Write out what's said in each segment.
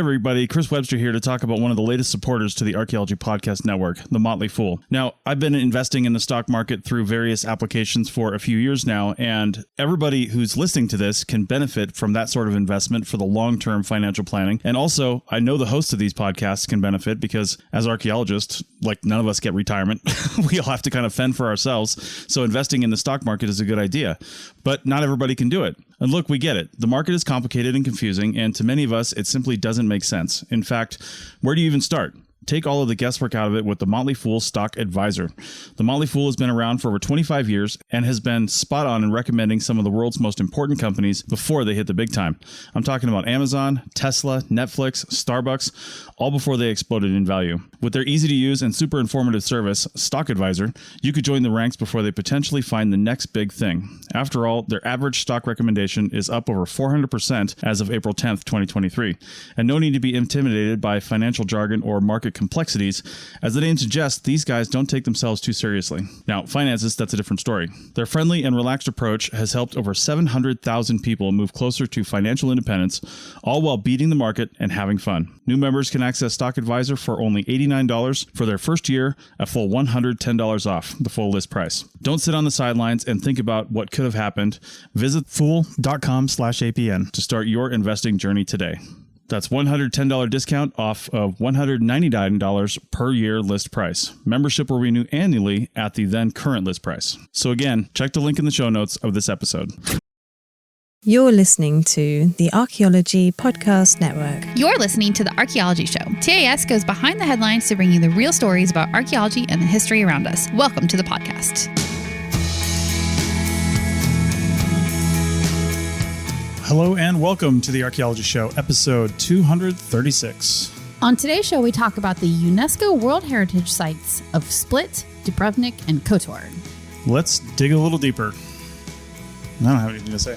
Everybody, Chris Webster here to talk about one of the latest supporters to the Archaeology Podcast Network, the Motley Fool. Now, I've been investing in the stock market through various applications for a few years now, and everybody who's listening to this can benefit from that sort of investment for the long-term financial planning. And also, I know the hosts of these podcasts can benefit because as archaeologists, like none of us get retirement. We all have to kind of fend for ourselves. So investing in the stock market is a good idea, but not everybody can do it. And look, we get it. The market is complicated and confusing, and to many of us, it simply doesn't make sense. In fact, where do you even start? Take all of the guesswork out of it with the Motley Fool Stock Advisor. The Motley Fool has been around for over 25 years and has been spot on in recommending some of the world's most important companies before they hit the big time. I'm talking about Amazon, Tesla, Netflix, Starbucks, all before they exploded in value. With their easy to use and super informative service, Stock Advisor, you could join the ranks before they potentially find the next big thing. After all, their average stock recommendation is up over 400% as of April 10th, 2023. And no need to be intimidated by financial jargon or market complexities. As the name suggests, these guys don't take themselves too seriously. Now, finances, that's a different story. Their friendly and relaxed approach has helped over 700,000 people move closer to financial independence, all while beating the market and having fun. New members can access Stock Advisor for only $89 for their first year, a full $110 off the full list price. Don't sit on the sidelines and think about what could have happened. Visit fool.com/APN to start your investing journey today. That's $110 discount off of $199 per year list price. Membership will renew annually at the then current list price. So again, check the link in the show notes of this episode. You're listening to the Archaeology Podcast Network. You're listening to The Archaeology Show. TAS goes behind the headlines to bring you the real stories about archaeology and the history around us. Welcome to the podcast. Hello and welcome to the Archaeology Show, episode 236. On today's show, we talk about the UNESCO World Heritage Sites of Split, Dubrovnik, and Kotor. Let's dig a little deeper. I don't have anything to say.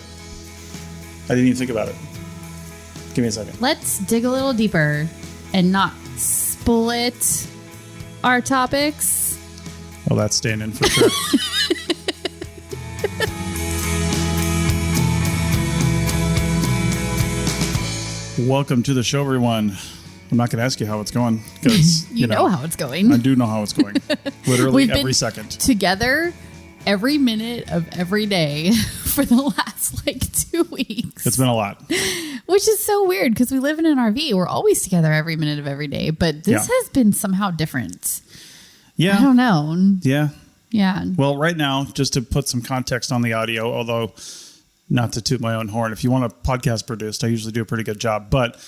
I didn't even think about it. Give me a second. Let's dig a little deeper and not split our topics. Oh, that's staying in for sure. Welcome to the show, everyone. I'm not going to ask you how it's going because you know how it's going. I do know how it's going. Literally every second. Together every minute of every day for the last 2 weeks. It's been a lot. Which is so weird because we live in an RV. We're always together every minute of every day, but this has been somehow different. Yeah. I don't know. Yeah. Yeah. Well, right now, just to put some context on the audio, although not to toot my own horn, if you want a podcast produced, I usually do a pretty good job, but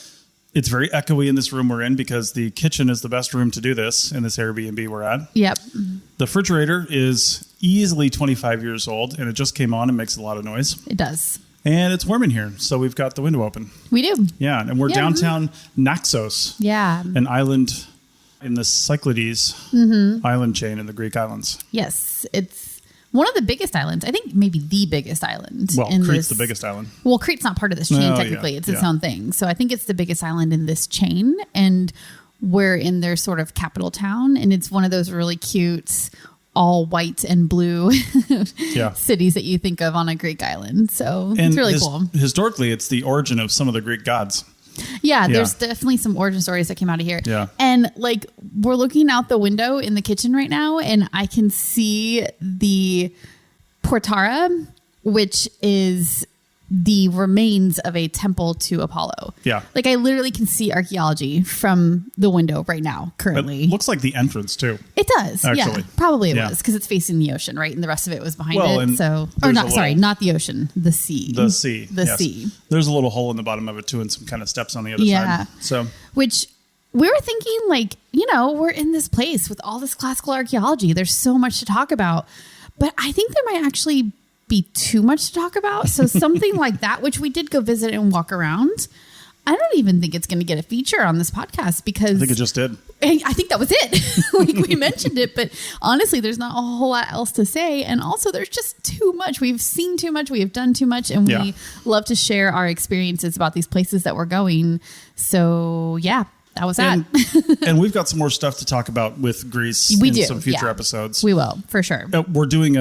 it's very echoey in this room we're in because the kitchen is the best room to do this in this Airbnb we're at. Yep. The refrigerator is easily 25 years old and it just came on and makes a lot of noise. It does. And it's warm in here, so we've got the window open. We do. Yeah, and we're downtown Naxos. Yeah. An island in the Cyclades island chain in the Greek islands. Yes, it's one of the biggest islands. I think maybe the biggest island. Well, Crete's the biggest island. Well, Crete's not part of this chain, technically. Yeah, it's its own thing. So I think it's the biggest island in this chain. And we're in their sort of capital town. And it's one of those really cute, all white and blue cities that you think of on a Greek island. So it's really cool. Historically, it's the origin of some of the Greek gods. Yeah, there's definitely some origin stories that came out of here. Yeah. And we're looking out the window in the kitchen right now and I can see the Portara, which is the remains of a temple to Apollo. Yeah. I literally can see archaeology from the window right now, currently. It looks like the entrance too. It does. Actually. Yeah, probably it was because it's facing the ocean, right? And the rest of it was behind it. So, not the ocean, the sea. The sea. The sea. There's a little hole in the bottom of it too and some kind of steps on the other side. So, which we were thinking we're in this place with all this classical archaeology. There's so much to talk about, but I think there might actually be too much to talk about. So something like that, which we did go visit and walk around. I don't even think it's going to get a feature on this podcast because I think it just did. I think that was it. We mentioned it, but honestly, there's not a whole lot else to say. And also there's just too much. We've seen too much. We have done too much. And we love to share our experiences about these places that we're going. So yeah, that was that. And we've got some more stuff to talk about with Greece in some future episodes. We will, for sure. We're doing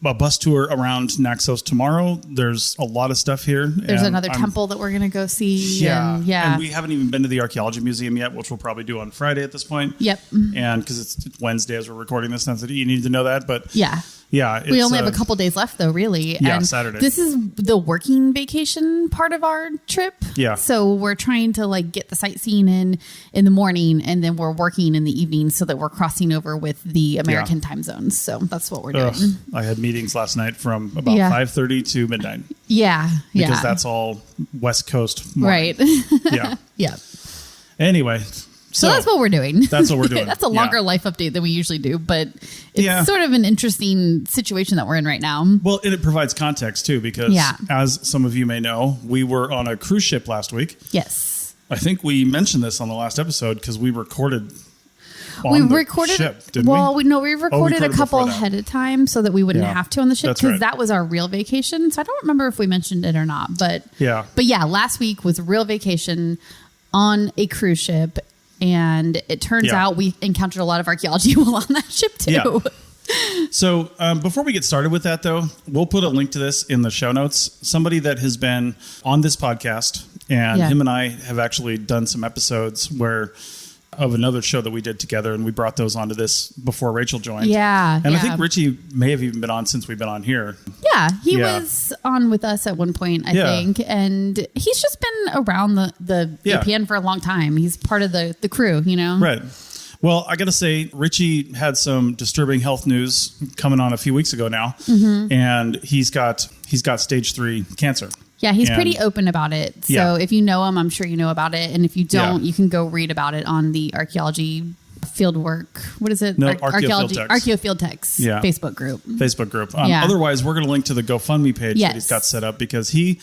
a bus tour around Naxos tomorrow. There's a lot of stuff here. There's another temple that we're going to go see. Yeah. And we haven't even been to the Archaeology Museum yet, which we'll probably do on Friday at this point. Yep. And because it's Wednesday as we're recording this, not that you need to know that, but yeah. We only have a couple days left though, really. Yeah, and Saturday. This is the working vacation part of our trip. Yeah. So we're trying to like get the sightseeing in the morning, and then we're working in the evening so that we're crossing over with the American time zones. So that's what we're doing. I had meetings last night from about 5:30 to midnight. Yeah. Because that's all West Coast morning. Right. Yeah. Yeah. Anyway. So that's what we're doing. That's what we're doing. That's a longer life update than we usually do, but it's sort of an interesting situation that we're in right now. Well, and it provides context too, because as some of you may know, we were on a cruise ship last week. Yes. I think we mentioned this on the last episode because we recorded on the ship, didn't we? We recorded a couple ahead of time so that we wouldn't have to on the ship, because that was our real vacation. So I don't remember if we mentioned it or not, but last week was a real vacation on a cruise ship. And it turns out we encountered a lot of archaeology while on that ship too. Yeah. So before we get started with that, though, we'll put a link to this in the show notes. Somebody that has been on this podcast, and him and I have actually done some episodes of another show that we did together, and we brought those onto this before Rachel joined. Yeah. And I think Richie may have even been on since we've been on here. Yeah, he was on with us at one point, I think. And he's just been around the APN for a long time. He's part of the crew, you know? Right. Well, I got to say, Richie had some disturbing health news coming on a few weeks ago now. Mm-hmm. And he's got stage 3 cancer. Yeah, he's pretty open about it. So if you know him, I'm sure you know about it. And if you don't, you can go read about it on the Archaeology Fieldwork. What is it? No, Archaeology Field Tech's Facebook group. Otherwise, we're going to link to the GoFundMe page that he's got set up, because he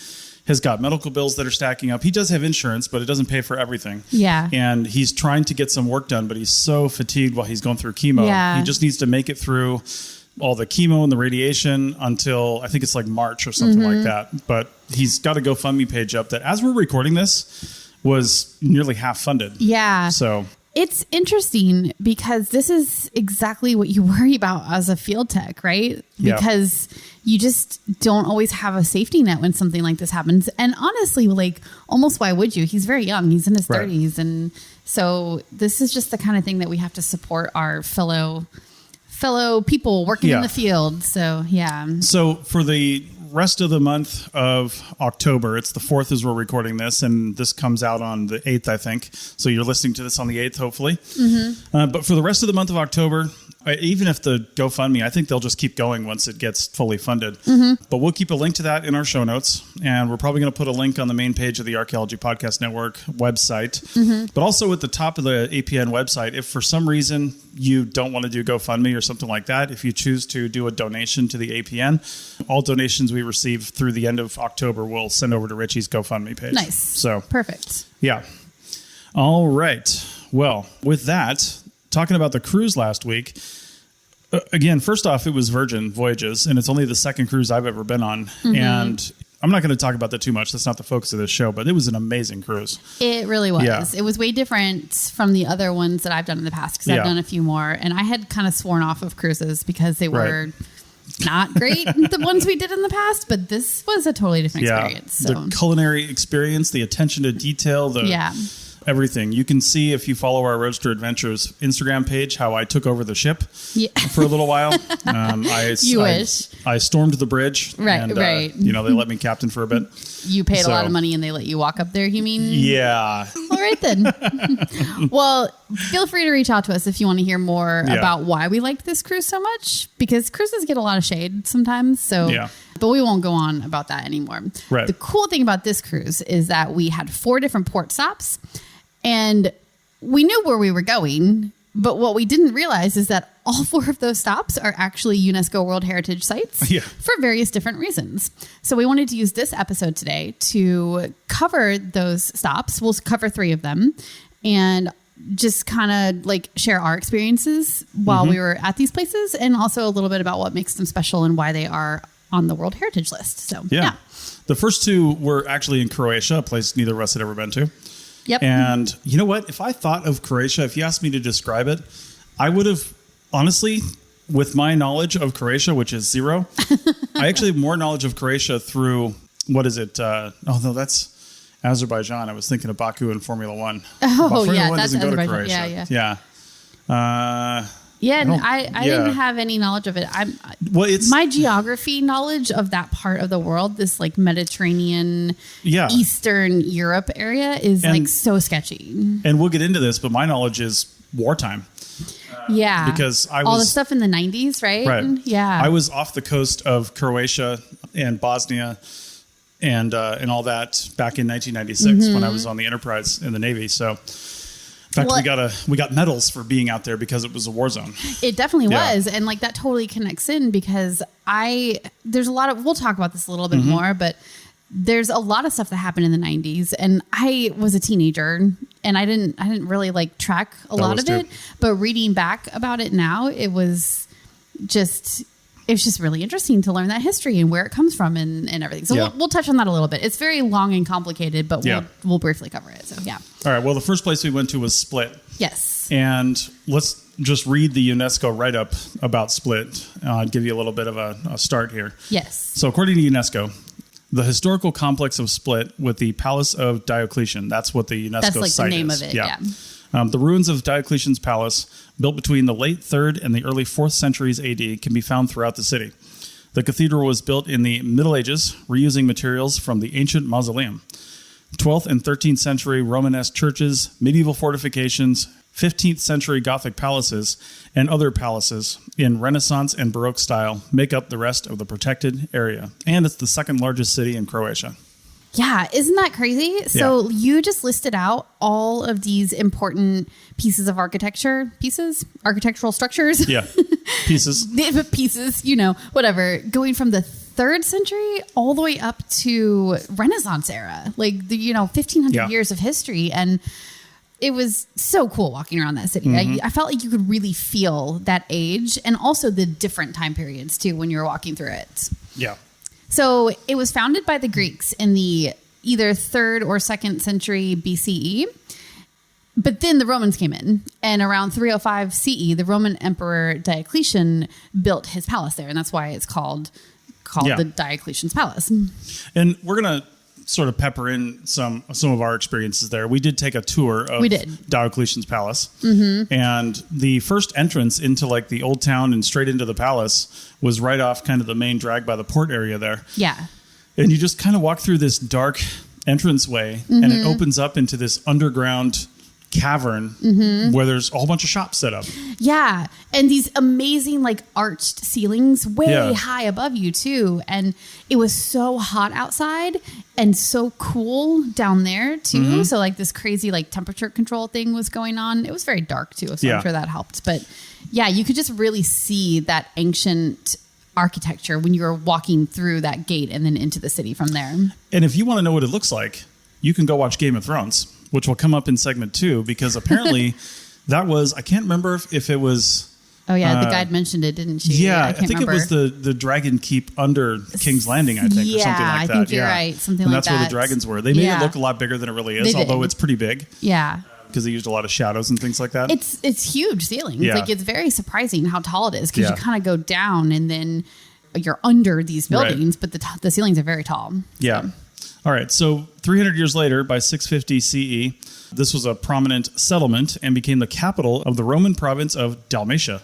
has got medical bills that are stacking up. He does have insurance, but it doesn't pay for everything. Yeah. And he's trying to get some work done, but he's so fatigued while he's going through chemo. Yeah. He just needs to make it through all the chemo and the radiation until I think it's like March or something like that. But he's got a GoFundMe page up that, as we're recording this, was nearly half funded. Yeah. So it's interesting because this is exactly what you worry about as a field tech, right? Because you just don't always have a safety net when something like this happens. And honestly, like, almost why would you? He's very young. He's in his 30s. And so this is just the kind of thing that we have to support our fellow people working in the field. So, So for the rest of the month of October, it's the 4th as we're recording this, and this comes out on the 8th, I think. So you're listening to this on the 8th, hopefully. Mm-hmm. But for the rest of the month of October, even if the GoFundMe, I think they'll just keep going once it gets fully funded. Mm-hmm. But we'll keep a link to that in our show notes. And we're probably going to put a link on the main page of the Archaeology Podcast Network website. Mm-hmm. But also at the top of the APN website, if for some reason you don't want to do GoFundMe or something like that, if you choose to do a donation to the APN, all donations we receive through the end of October we'll send over to Richie's GoFundMe page. Nice. So perfect. Yeah. All right. Well, with that, talking about the cruise last week, again, first off, it was Virgin Voyages, and it's only the second cruise I've ever been on. Mm-hmm. And I'm not going to talk about that too much. That's not the focus of this show, but it was an amazing cruise. It really was. Yeah. It was way different from the other ones that I've done in the past, because I've done a few more. And I had kind of sworn off of cruises because they were not great, the ones we did in the past, but this was a totally different experience. So. The culinary experience, the attention to detail, everything. You can see, if you follow our Roadster Adventures Instagram page, how I took over the ship for a little while. I stormed the bridge. Right. They let me captain for a bit. You paid a lot of money and they let you walk up there, you mean? Yeah. All right, then. Well, feel free to reach out to us if you want to hear more about why we liked this cruise so much, because cruises get a lot of shade sometimes. So, but we won't go on about that anymore. Right. The cool thing about this cruise is that we had 4 different port stops, and we knew where we were going. But what we didn't realize is that all 4 of those stops are actually UNESCO World Heritage Sites for various different reasons. So we wanted to use this episode today to cover those stops. We'll cover 3 of them and just kind of like share our experiences while we were at these places, and also a little bit about what makes them special and why they are on the World Heritage List. So, The first 2 were actually in Croatia, a place neither of us had ever been to. Yep. And you know what? If I thought of Croatia, if you asked me to describe it, I would have honestly with my knowledge of Croatia, which is zero, I actually have more knowledge of Croatia through, what is it? Oh, no, that's Azerbaijan. I was thinking of Baku and Formula One. Oh, Formula yeah, One that's doesn't go to Azerbaijan. Croatia. Yeah. I didn't have any knowledge of it. My geography knowledge of that part of the world, this like Mediterranean, Eastern Europe area is like so sketchy. And we'll get into this, but my knowledge is wartime. Because I was all the stuff in the 90s, right? Right. Yeah. I was off the coast of Croatia and Bosnia and all that back in 1996 when I was on the Enterprise in the Navy. So, in fact, we got medals for being out there because it was a war zone. It definitely was, and like that totally connects in because there's a lot of, we'll talk about this a little bit more, but there's a lot of stuff that happened in the 90s, and I was a teenager and I didn't really like track a lot of it, but reading back about it now, it was just really interesting to learn that history and where it comes from and everything. So we'll touch on that a little bit. It's very long and complicated, but we'll briefly cover it. So All right. Well, the first place we went to was Split. Yes. And let's just read the UNESCO write-up about Split. I'll give you a little bit of a start here. Yes. So according to UNESCO, the historical complex of Split with the Palace of Diocletian, that's what the UNESCO that's like site the name is. of it. Yeah. The ruins of Diocletian's palace, built between the late 3rd and the early 4th centuries AD, can be found throughout the city. The cathedral was built in the Middle Ages, reusing materials from the ancient mausoleum. 12th and 13th century Romanesque churches, medieval fortifications, 15th century Gothic palaces, and other palaces in Renaissance and Baroque style make up the rest of the protected area. And it's the second largest city in Croatia. Yeah, isn't that crazy? So you just listed out all of these important pieces of architectural structures. Yeah, pieces. Pieces, whatever. Going from the 3rd century all the way up to Renaissance era, like 1,500 years of history. And it was so cool walking around that city. I felt like you could really feel that age and also the different time periods too when you were walking through it. Yeah. So it was founded by the Greeks in the either 3rd or 2nd century BCE. But then the Romans came in, and around 305 CE, the Roman Emperor Diocletian built his palace there. And that's why it's called the Diocletian's Palace. And we're going to sort of pepper in some of our experiences there. We did take a tour of Diocletian's Palace. And the first entrance into like the old town and straight into the palace was right off kind of the main drag by the port area there. Yeah. And you just kind of walk through this dark entranceway and it opens up into this underground cavern where there's a whole bunch of shops set up. Yeah. And these amazing like arched ceilings way high above you too. And it was so hot outside and so cool down there too. So like this crazy like temperature control thing was going on. It was very dark too. So I'm sure that helped. But yeah, you could just really see that ancient architecture when you were walking through that gate and then into the city from there. And if you want to know what it looks like, you can go watch Game of Thrones, which will come up in segment 2, because apparently that was, I can't remember if it was... Oh, yeah. The guide mentioned it, didn't she? Yeah. I think remember. It was the Dragon Keep under King's Landing, I think, or something like that. I think you're right. Something like that. And that's where the dragons were. They made it look a lot bigger than it really is, although it's pretty big. Yeah. Because they used a lot of shadows and things like that. It's huge ceilings. Yeah. Like, it's very surprising how tall it is, because you kind of go down and then you're under these buildings, but the ceilings are very tall. Yeah. So. All right. So 300 years later, by 650 CE, this was a prominent settlement and became the capital of the Roman province of Dalmatia.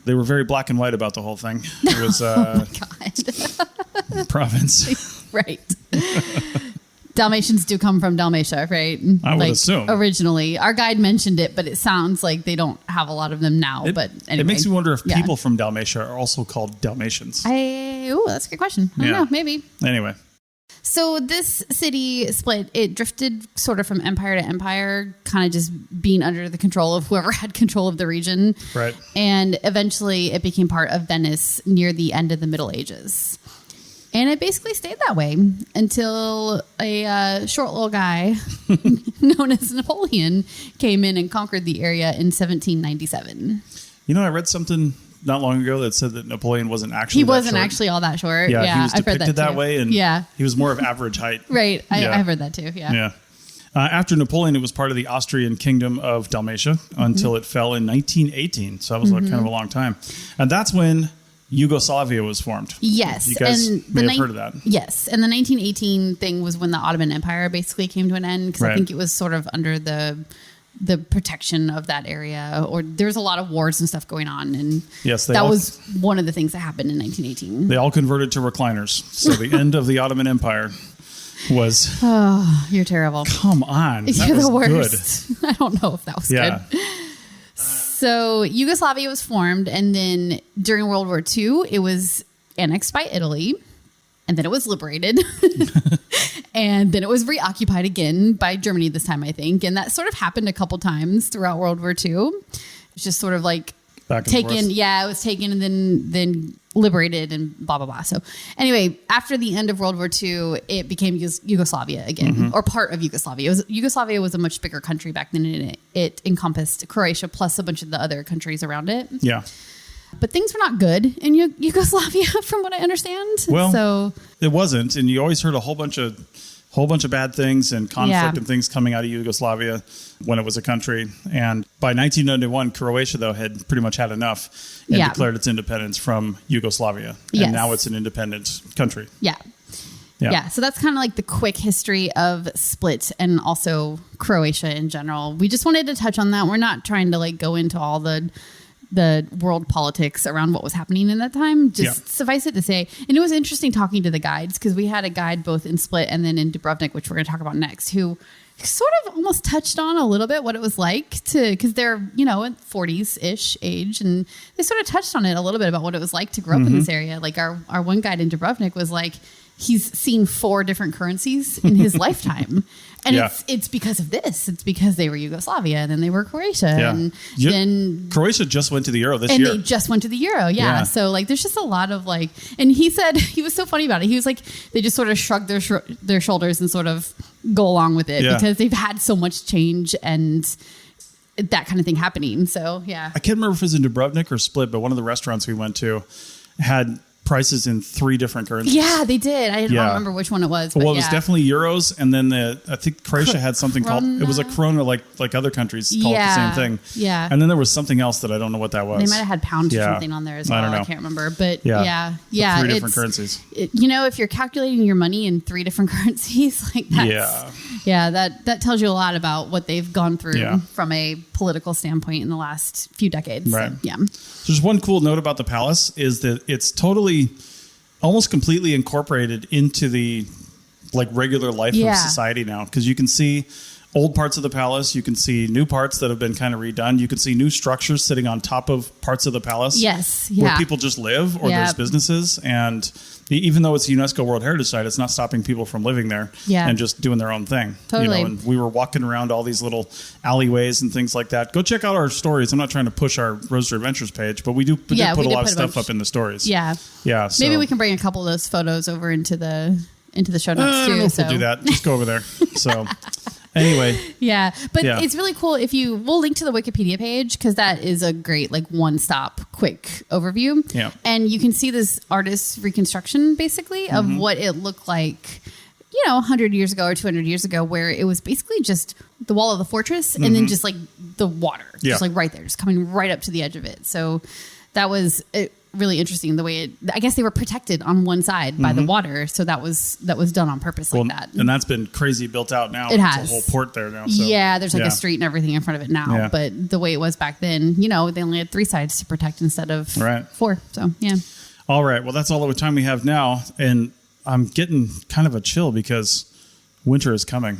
They were very black and white about the whole thing. It was oh my God. Province. Right. Dalmatians do come from Dalmatia, right? I would assume. Originally. Our guide mentioned it, but it sounds like they don't have a lot of them now. But anyway. It makes me wonder if people from Dalmatia are also called Dalmatians. That's a good question. I don't know. Maybe. Anyway. So this city Split, it drifted sort of from empire to empire, kind of just being under the control of whoever had control of the region. Right. And eventually it became part of Venice near the end of the Middle Ages. And it basically stayed that way until a short little guy known as Napoleon came in and conquered the area in 1797. I read something not long ago that said that Napoleon wasn't actually He wasn't actually all that short. Yeah, he was depicted I've heard that way, and he was more of average height. Right. I've heard that too, yeah. After Napoleon, it was part of the Austrian Kingdom of Dalmatia until it fell in 1918. So that was kind of a long time. And that's when Yugoslavia was formed. Yes. You guys may have heard of that. Yes. And the 1918 thing was when the Ottoman Empire basically came to an end, because I think it was sort of under the protection of that area, or there was a lot of wars and stuff going on. And that was one of the things that happened in 1918. They all converted to recliners. So the end of the Ottoman Empire was... Oh, you're terrible. Come on. You're the worst. Good. I don't know if that was good. So Yugoslavia was formed, and then during World War II, it was annexed by Italy, and then it was liberated. And then it was reoccupied again by Germany this time, I think. And that sort of happened a couple times throughout World War II. It's just sort of like taken. Yeah, it was taken and then liberated and blah, blah, blah. So anyway, after the end of World War II, it became Yugoslavia again, or part of Yugoslavia. Yugoslavia was a much bigger country back then. It encompassed Croatia plus a bunch of the other countries around it. Yeah. But things were not good in Yugoslavia, from what I understand. Well, so it wasn't, and you always heard a whole bunch of bad things and conflict and things coming out of Yugoslavia when it was a country. And by 1991, Croatia, though, had pretty much had enough and declared its independence from Yugoslavia. And now it's an independent country. Yeah. So that's kind of like the quick history of Split and also Croatia in general. We just wanted to touch on that. We're not trying to like go into all the world politics around what was happening in that time. Just suffice it to say. And it was interesting talking to the guides, because we had a guide both in Split and then in Dubrovnik, which we're going to talk about next, who sort of almost touched on a little bit what it was like because they're, in 40s-ish age. And they sort of touched on it a little bit about what it was like to grow up in this area. Like our one guide in Dubrovnik was like, he's seen 4 different currencies in his lifetime. And it's because of this. It's because they were Yugoslavia and then they were Croatia. And then Croatia just went to the Euro this year. And they just went to the Euro. Yeah. So like, there's just a lot of like, and he said, he was so funny about it. He was like, they just sort of shrugged their shoulders and sort of go along with it because they've had so much change and that kind of thing happening. So yeah. I can't remember if it was in Dubrovnik or Split, but one of the restaurants we went to had prices in 3 different currencies. Yeah, they did. I don't remember which one it was. But well, it was definitely euros, and then I think Croatia had something called, it was a krona, like other countries called it the same thing. Yeah. And then there was something else that I don't know what that was. They might have had pound or something on there as well. I can't rember. But yeah. 3 different currencies. If you're calculating your money in 3 different currencies, like that's, that tells you a lot about what they've gone through from a political standpoint in the last few decades. Right. So, yeah. So just one cool note about the palace is that it's totally, almost completely incorporated into the like regular life of society now, because you can see old parts of the palace, you can see new parts that have been kind of redone, you can see new structures sitting on top of parts of the palace where people just live or there's businesses. And even though it's a UNESCO World Heritage Site, it's not stopping people from living there and just doing their own thing. Totally. And we were walking around all these little alleyways and things like that. Go check out our stories. I'm not trying to push our Roadster Adventures page, but we did put a lot of stuff up in the stories. Yeah. Yeah. So. Maybe we can bring a couple of those photos over into the show notes too. We'll do that. Just go over there. So anyway. Yeah. But it's really cool we'll link to the Wikipedia page, because that is a great like one-stop quick overview. Yeah. And you can see this artist's reconstruction basically of what it looked like, 100 years ago or 200 years ago, where it was basically just the wall of the fortress and then just like the water, just like right there, just coming right up to the edge of it. So that was really interesting the way I guess they were protected on one side by the water. So that was done on purpose like that. And that's been crazy built out now. It has. It's a whole port there now. So. Yeah, there's like a street and everything in front of it now. Yeah. But the way it was back then, they only had 3 sides to protect instead of 4. So, yeah. All right. Well, that's all the time we have now. And I'm getting kind of a chill because winter is coming.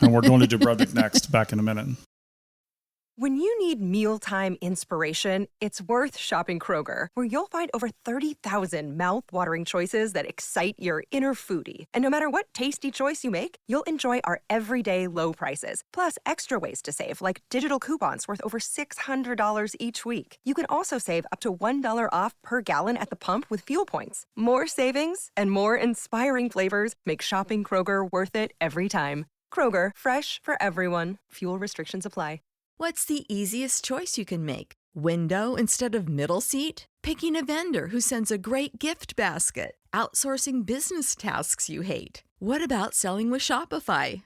And we're going to Dubrovnik next, back in a minute. When you need mealtime inspiration, it's worth shopping Kroger, where you'll find over 30,000 mouth-watering choices that excite your inner foodie. And no matter what tasty choice you make, you'll enjoy our everyday low prices, plus extra ways to save, like digital coupons worth over $600 each week. You can also save up to $1 off per gallon at the pump with fuel points. More savings and more inspiring flavors make shopping Kroger worth it every time. Kroger, fresh for everyone. Fuel restrictions apply. What's the easiest choice you can make? Window instead of middle seat? Picking a vendor who sends a great gift basket? Outsourcing business tasks you hate? What about selling with Shopify?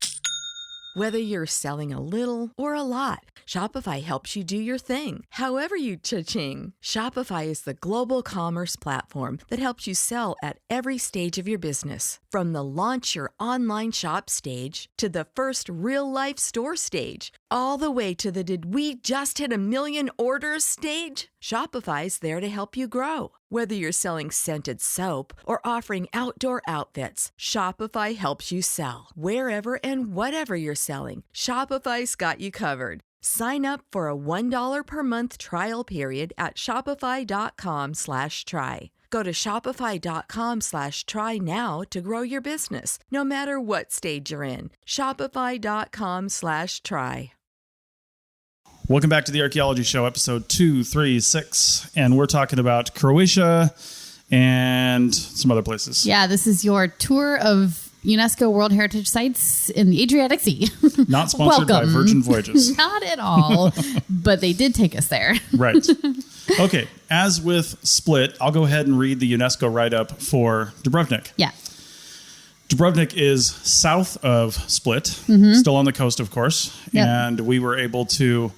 Whether you're selling a little or a lot, Shopify helps you do your thing, however you cha-ching. Shopify is the global commerce platform that helps you sell at every stage of your business. From the launch your online shop stage to the first real-life store stage, all the way to the did we just hit a million orders stage. Shopify's there to help you grow. Whether you're selling scented soap or offering outdoor outfits, Shopify helps you sell. Wherever and whatever you're selling, Shopify's got you covered. Sign up for a $1 per month trial period at shopify.com/try. Go to shopify.com/try now to grow your business, no matter what stage you're in. Shopify.com/try. Welcome back to the Archaeology Show, episode 236. And we're talking about Croatia and some other places. Yeah, this is your tour of UNESCO World Heritage Sites in the Adriatic Sea. Not sponsored by Virgin Voyages. Not at all, but they did take us there. Right. Okay, as with Split, I'll go ahead and read the UNESCO write-up for Dubrovnik. Yeah. Dubrovnik is south of Split, still on the coast, of course. Yep. And we were able to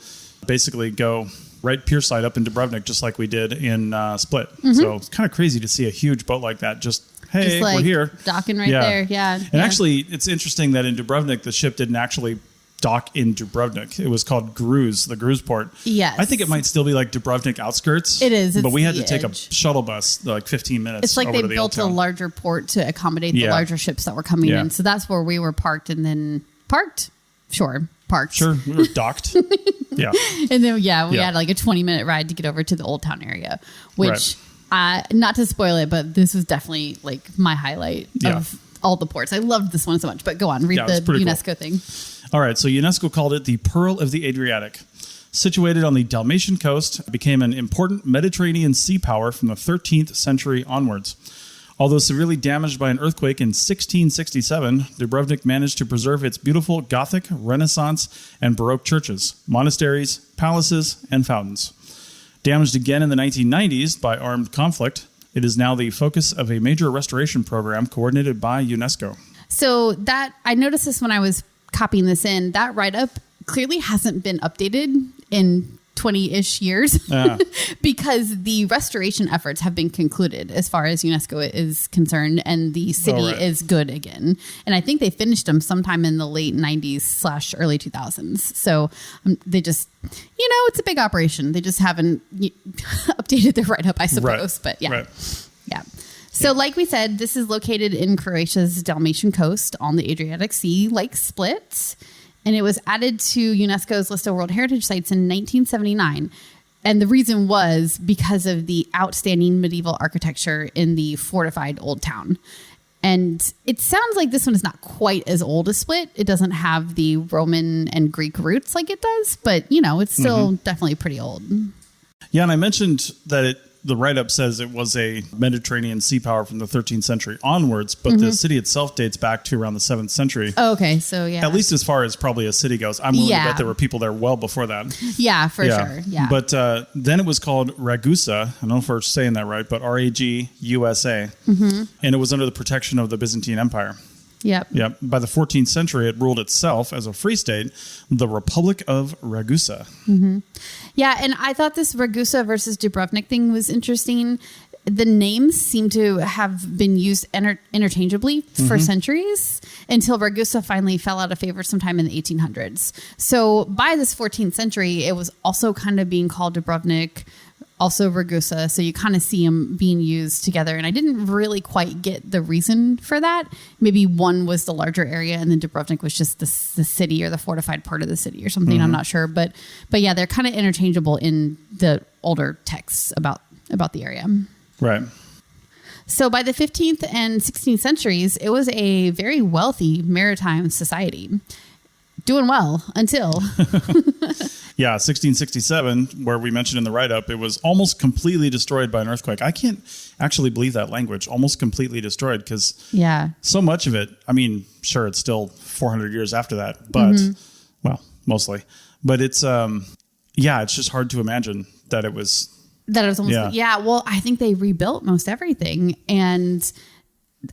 basically go right pierside up in Dubrovnik, just like we did in Split. So it's kind of crazy to see a huge boat like that. Just like, we're here. Docking right there. Yeah. And actually, it's interesting that in Dubrovnik, the ship didn't actually dock in Dubrovnik. It was called Gruz, the Gruz port. Yes. I think it might still be like Dubrovnik outskirts. It is. But we had to the take a edge. shuttle bus, like 15 minutes. It's like over they to the built old a town. larger port to accommodate the larger ships that were coming in. So that's where we were parked and then parked. Sure, we were docked. Yeah. And then, we had like a 20-minute ride to get over to the Old Town area, which, not to spoil it, but this was definitely like my highlight of all the ports. I loved this one so much, but go on, read the UNESCO thing. All right, so UNESCO called it the Pearl of the Adriatic. Situated on the Dalmatian coast, it became an important Mediterranean sea power from the 13th century onwards. Although severely damaged by an earthquake in 1667, Dubrovnik managed to preserve its beautiful Gothic, Renaissance, and Baroque churches, monasteries, palaces, and fountains. Damaged again in the 1990s by armed conflict, it is now the focus of a major restoration program coordinated by UNESCO. So that I noticed this when I was copying this in, that write-up clearly hasn't been updated in 20-ish years because the restoration efforts have been concluded as far as UNESCO is concerned, and the city is good again. And I think they finished them sometime in the late 90s / early 2000s. So they just, it's a big operation. They just haven't updated their write-up, I suppose. But yeah. So like we said, this is located in Croatia's Dalmatian coast on the Adriatic Sea, like Split. And it was added to UNESCO's list of World Heritage Sites in 1979. And the reason was because of the outstanding medieval architecture in the fortified old town. And it sounds like this one is not quite as old as Split. It doesn't have the Roman and Greek roots like it does, but, it's still definitely pretty old. Yeah, and I mentioned that the write-up says it was a Mediterranean sea power from the 13th century onwards, but the city itself dates back to around the 7th century. Oh, okay, so yeah. At least as far as probably a city goes. I'm willing to bet there were people there well before that. Yeah, for sure. Yeah. But then it was called Ragusa. I don't know if we're saying that right, but Ragusa. And it was under the protection of the Byzantine Empire. Yep. By the 14th century, it ruled itself as a free state, the Republic of Ragusa. Yeah, and I thought this Ragusa versus Dubrovnik thing was interesting. The names seem to have been used interchangeably for centuries until Ragusa finally fell out of favor sometime in the 1800s. So by this 14th century, it was also kind of being called Dubrovnik, also Ragusa. So you kind of see them being used together. And I didn't really quite get the reason for that. Maybe one was the larger area and then Dubrovnik was just the city or the fortified part of the city or something. I'm not sure. But yeah, they're kind of interchangeable in the older texts about the area. Right. So by the 15th and 16th centuries, it was a very wealthy maritime society. Doing well until... Yeah, 1667, where we mentioned in the write-up, it was almost completely destroyed by an earthquake. I can't actually believe that language, almost completely destroyed, because so much of it, I mean, sure, it's still 400 years after that, but, well, mostly. But it's, it's just hard to imagine that it was... That it was almost... Well, I think they rebuilt most everything, and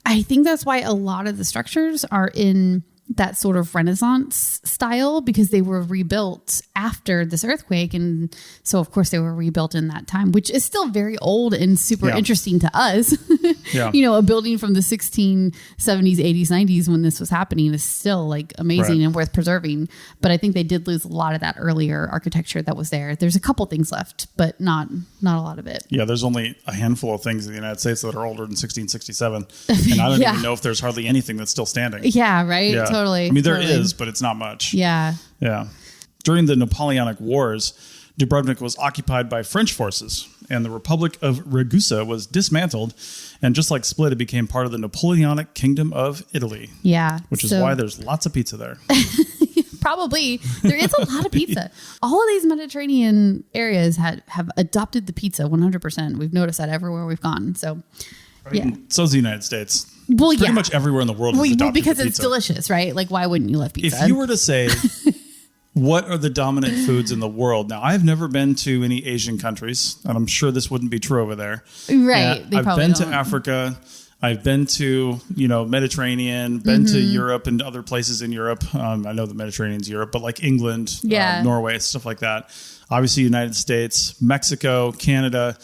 I think that's why a lot of the structures are in that sort of Renaissance style because they were rebuilt after this earthquake. And so, of course, they were rebuilt in that time, which is still very old and super interesting to us. You know, a building from the 1670s, 80s, 90s when this was happening is still like amazing and worth preserving. But I think they did lose a lot of that earlier architecture that was there. There's a couple things left, but not a lot of it. Yeah, there's only a handful of things in the United States that are older than 1667. And I don't even know if there's hardly anything that's still standing. Yeah, right? Yeah. Totally. I mean, there is, but it's not much. Yeah. Yeah. During the Napoleonic Wars, Dubrovnik was occupied by French forces, and the Republic of Ragusa was dismantled. And just like Split, it became part of the Napoleonic Kingdom of Italy. Yeah. Which is why there's lots of pizza there. Probably. There is a lot of pizza. All of these Mediterranean areas have adopted the pizza 100%. We've noticed that everywhere we've gone. So, So's the United States. Well, Pretty much everywhere in the world has adopted because the it's pizza. delicious, right? Like, why wouldn't you love pizza? If you were to say, what are the dominant foods in the world? Now, I've never been to any Asian countries, and I'm sure this wouldn't be true over there. Right. I've been to Africa. I've been to, Mediterranean, been to Europe and other places in Europe. I know the Mediterranean's Europe, but like England, Norway, stuff like that. Obviously, United States, Mexico, Canada.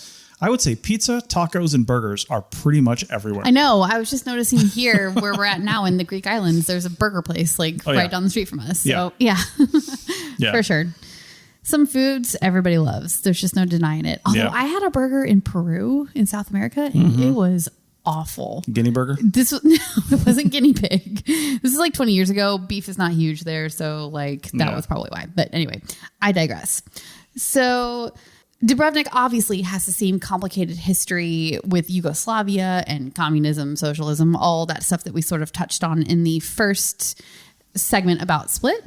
I would say pizza, tacos, and burgers are pretty much everywhere. I know. I was just noticing here where we're at now in the Greek islands, there's a burger place right down the street from us. So, yeah. For sure. Some foods everybody loves. There's just no denying it. Although I had a burger in Peru in South America, and it was awful. Guinea burger? It wasn't guinea pig. This is like 20 years ago. Beef is not huge there. So that was probably why. But anyway, I digress. So Dubrovnik obviously has the same complicated history with Yugoslavia and communism, socialism, all that stuff that we sort of touched on in the first segment about Split.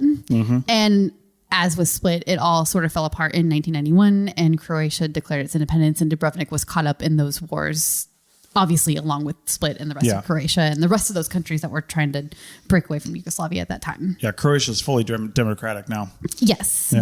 And as with Split, it all sort of fell apart in 1991 and Croatia declared its independence and Dubrovnik was caught up in those wars, obviously along with Split and the rest of Croatia and the rest of those countries that were trying to break away from Yugoslavia at that time. Yeah, Croatia is fully democratic now. Yes.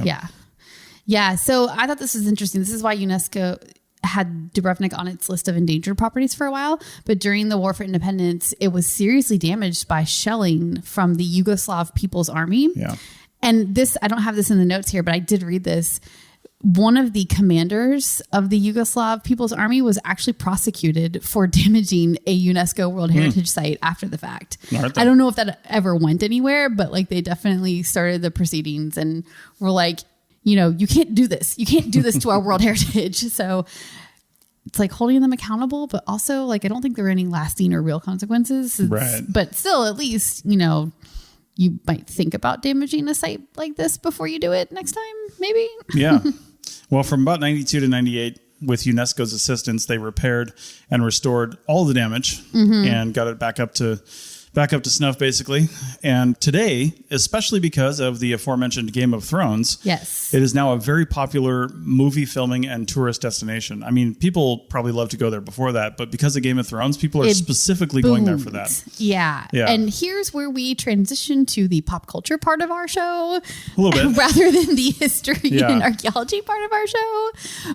Yeah. So I thought this was interesting. This is why UNESCO had Dubrovnik on its list of endangered properties for a while. But during the War for Independence, it was seriously damaged by shelling from the Yugoslav People's Army. Yeah. And this, I don't have this in the notes here, but I did read this. One of the commanders of the Yugoslav People's Army was actually prosecuted for damaging a UNESCO World Heritage Site after the fact. I don't know if that ever went anywhere, but they definitely started the proceedings and were like, you can't do this. You can't do this to our World Heritage. So it's like holding them accountable, but also I don't think there are any lasting or real consequences. Right. But still, at least, you might think about damaging a site like this before you do it next time, maybe. Yeah. Well, from about 92 to 98, with UNESCO's assistance, they repaired and restored all the damage and got it back up to snuff, basically. And today, especially because of the aforementioned Game of Thrones, it is now a very popular movie filming and tourist destination. I mean, people probably love to go there before that, but because of Game of Thrones, people are specifically going there for that. Yeah. And here's where we transition to the pop culture part of our show. A little bit. Rather than the history and archaeology part of our show.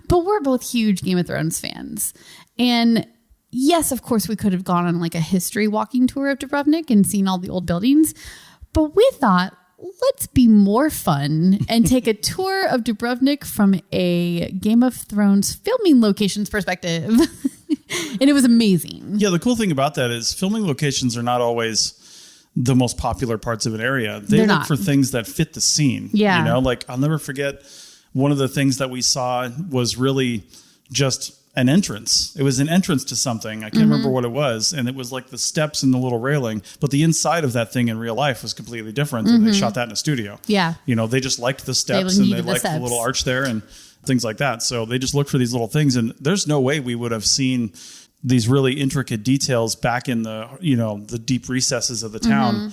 But we're both huge Game of Thrones fans. And yes, of course, we could have gone on a history walking tour of Dubrovnik and seen all the old buildings. But we thought, let's be more fun and take a tour of Dubrovnik from a Game of Thrones filming locations perspective. And it was amazing. Yeah, the cool thing about that is filming locations are not always the most popular parts of an area. They look for things that fit the scene. Yeah. I'll never forget one of the things that we saw was really just an entrance. It was an entrance to something. I can't remember what it was. And it was the steps and the little railing, but the inside of that thing in real life was completely different. And they shot that in a studio. Yeah. They just liked the steps and they liked the little arch there and things like that. So they just looked for these little things. And there's no way we would have seen these really intricate details back in the, the deep recesses of the town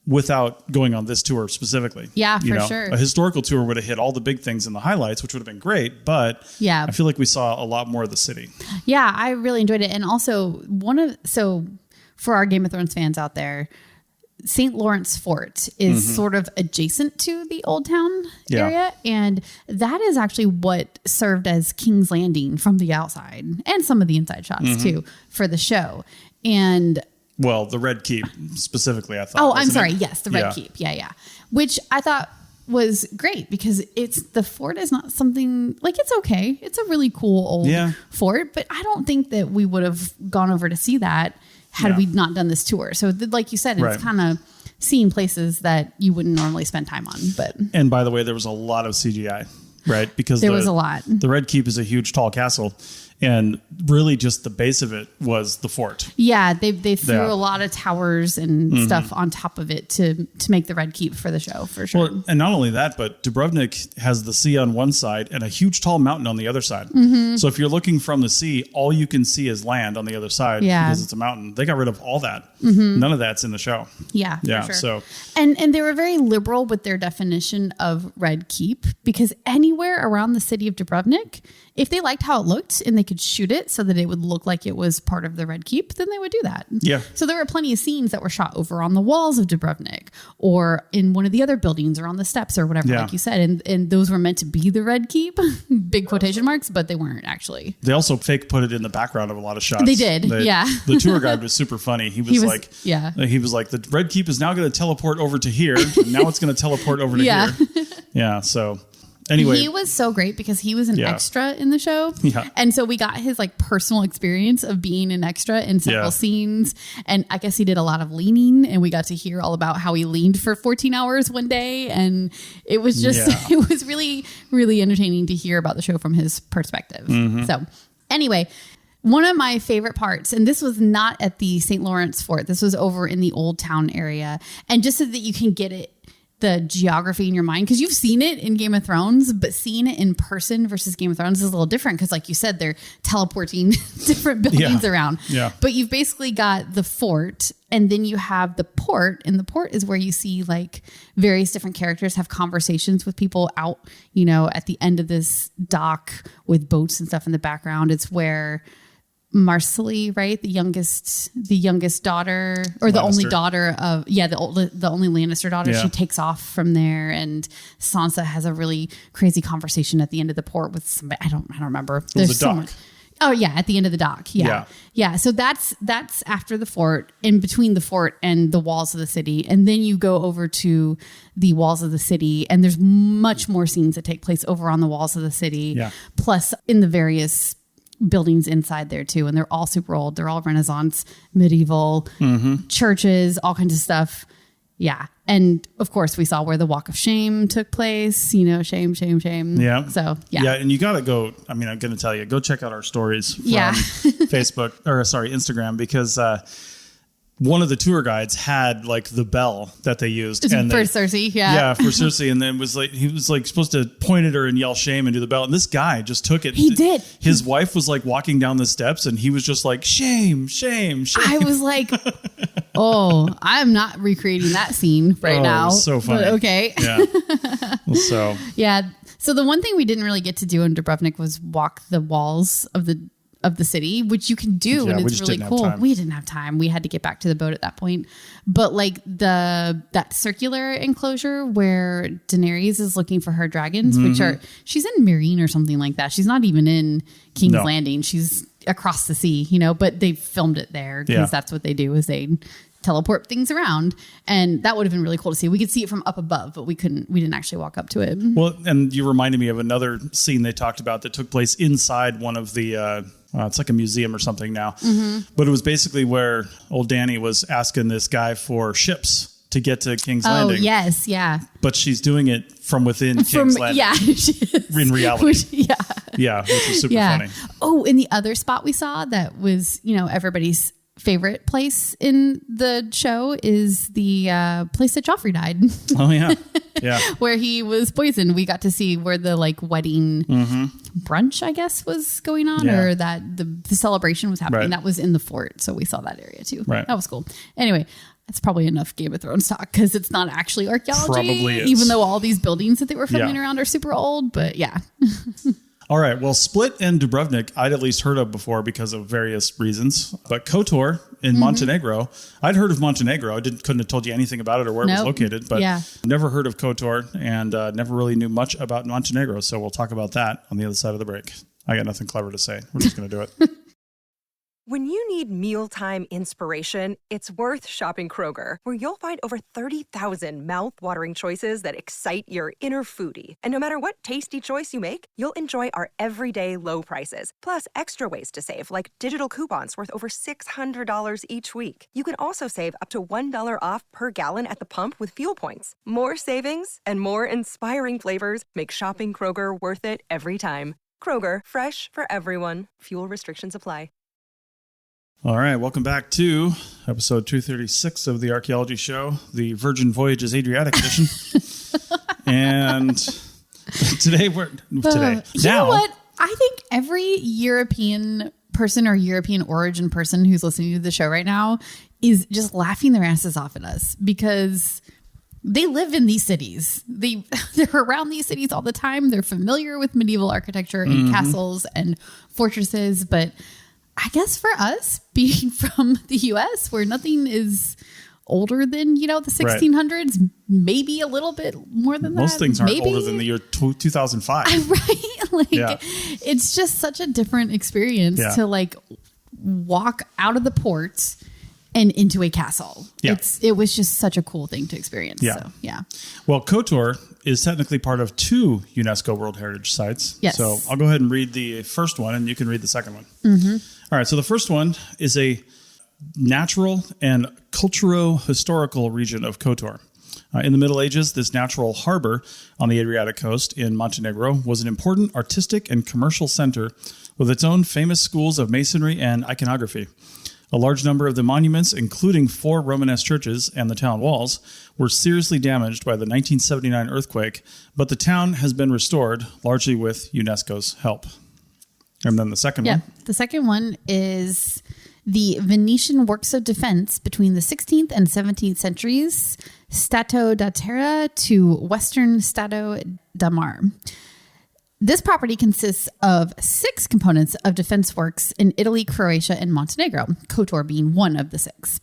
without going on this tour specifically. Yeah, for sure. A historical tour would have hit all the big things and the highlights, which would have been great, but I feel like we saw a lot more of the city. Yeah, I really enjoyed it. And also for our Game of Thrones fans out there, St. Lawrence Fort is sort of adjacent to the Old Town area. And that is actually what served as King's Landing from the outside and some of the inside shots too for the show. And Well, the Red Keep specifically, I thought. Oh, I'm wasn't sorry. it? Yes, the Red Keep. Yeah. Which I thought was great because the fort is not something like it's okay. It's a really cool old fort, but I don't think that we would have gone over to see that had we not done this tour. So like you said, it's kind of seeing places that you wouldn't normally spend time on. And by the way, there was a lot of CGI, right? Because there was a lot. The Red Keep is a huge, tall castle. And really just the base of it was the fort. Yeah, they threw a lot of towers and stuff on top of it to make the Red Keep for the show, for sure. Well, and not only that, but Dubrovnik has the sea on one side and a huge tall mountain on the other side. So if you're looking from the sea, all you can see is land on the other side because it's a mountain. They got rid of all that. None of that's in the show. Yeah, yeah. For sure. So and they were very liberal with their definition of Red Keep because anywhere around the city of Dubrovnik, if they liked how it looked and they could shoot it so that it would look like it was part of the Red Keep, then they would do that. Yeah. So there were plenty of scenes that were shot over on the walls of Dubrovnik or in one of the other buildings or on the steps or whatever, like you said. And those were meant to be the Red Keep, big quotation marks, but they weren't actually. They also fake put it in the background of a lot of shots. They did, yeah. The tour guide was super funny. He was like, the Red Keep is now going to teleport over to here. And now it's going to teleport over to here. Yeah. So anyway, he was so great because he was an extra in the show. Yeah. And so we got his like personal experience of being an extra in several scenes. And I guess he did a lot of leaning and we got to hear all about how he leaned for 14 hours one day. And it was just, it was really, really entertaining to hear about the show from his perspective. So anyway, one of my favorite parts, and this was not at the St. Lawrence Fort, this was over in the Old Town area. And just so that you can get the geography in your mind, because you've seen it in Game of Thrones, but seeing it in person versus Game of Thrones is a little different because like you said, they're teleporting different buildings around. Yeah. But you've basically got the fort and then you have the port, and the port is where you see like various different characters have conversations with people out, at the end of this dock with boats and stuff in the background. It's where Marcelly, right? The youngest daughter, or Lannister. the only daughter of, the only Lannister daughter. Yeah. She takes off from there, and Sansa has a really crazy conversation at the end of the port with somebody. I don't remember. There's a dock. Oh yeah, at the end of the dock. Yeah. So that's after the fort, in between the fort and the walls of the city, and then you go over to the walls of the city, and there's much more scenes that take place over on the walls of the city. Yeah. Plus in the various buildings inside there too, and they're all super old. They're all Renaissance, medieval, churches, all kinds of stuff. Yeah. And of course we saw where the Walk of Shame took place, shame. Yeah. So Yeah. And you got to go, I'm going to tell you, go check out our stories from Instagram, because one of the tour guides had like the bell that they used for Cersei. Yeah, for Cersei. And then he was supposed to point at her and yell shame and do the bell. And this guy just took it. He did. His wife was like walking down the steps and he was just like, shame. I was like, I'm not recreating that scene now. It was so funny. But okay. Yeah. So the one thing we didn't really get to do in Dubrovnik was walk the walls of the city, which you can do, and it's really cool. We didn't have time. We had to get back to the boat at that point. But like that circular enclosure where Daenerys is looking for her dragons, she's in Meereen or something like that. She's not even in King's Landing. She's across the sea, but they filmed it there because that's what they do, is they teleport things around, and that would have been really cool to see. We could see it from up above, but we didn't actually walk up to it. Well, and you reminded me of another scene they talked about that took place inside one of the it's like a museum or something now, but it was basically where old Dany was asking this guy for ships to get to King's Landing. Oh yes, yeah. But she's doing it from within King's Landing. Yeah, in reality. Which is super funny. Oh, and the other spot we saw that was everybody's favorite place in the show is the place that Joffrey died. Oh yeah. Yeah. Where he was poisoned. We got to see where the wedding brunch, I guess, was going on, or that the celebration was happening. Right. That was in the fort. So we saw that area too. Right. That was cool. Anyway, that's probably enough Game of Thrones talk because it's not actually archaeology. Probably is. Even though all these buildings that they were filming around are super old, but yeah. All right. Well, Split and Dubrovnik, I'd at least heard of before because of various reasons. But Kotor in Montenegro, I'd heard of Montenegro. I couldn't have told you anything about it or where it was located, but never heard of Kotor and never really knew much about Montenegro. So we'll talk about that on the other side of the break. I got nothing clever to say. We're just going to do it. When you need mealtime inspiration, it's worth shopping Kroger, where you'll find over 30,000 mouth-watering choices that excite your inner foodie. And no matter what tasty choice you make, you'll enjoy our everyday low prices, plus extra ways to save, like digital coupons worth over $600 each week. You can also save up to $1 off per gallon at the pump with fuel points. More savings and more inspiring flavors make shopping Kroger worth it every time. Kroger, fresh for everyone. Fuel restrictions apply. All right, welcome back to episode 236 of the Archaeology Show, the Virgin Voyages Adriatic edition. And today You know what? I think every European person or European origin person who's listening to the show right now is just laughing their asses off at us because they live in these cities. They're around these cities all the time. They're familiar with medieval architecture and castles and fortresses, but I guess for us, being from the U.S., where nothing is older than, the 1600s, maybe a little bit more than that. Most things aren't older than the year 2005. Right? It's just such a different experience to walk out of the port and into a castle. Yeah. It was just such a cool thing to experience. Yeah. So, yeah. Well, Kotor is technically part of 2 UNESCO World Heritage Sites. Yes. So I'll go ahead and read the first one, and you can read the second one. Mm-hmm. All right. So the first one is a natural and culturo-historical region of Kotor. In the Middle Ages, this natural harbor on the Adriatic coast in Montenegro was an important artistic and commercial center with its own famous schools of masonry and iconography. A large number of the monuments, including 4 Romanesque churches and the town walls, were seriously damaged by the 1979 earthquake, but the town has been restored, largely with UNESCO's help. And then the second one. The second one is the Venetian works of defense between the 16th and 17th centuries, Stato da Terra to Western Stato da Mar. This property consists of 6 components of defense works in Italy, Croatia, and Montenegro, Kotor being one of the 6.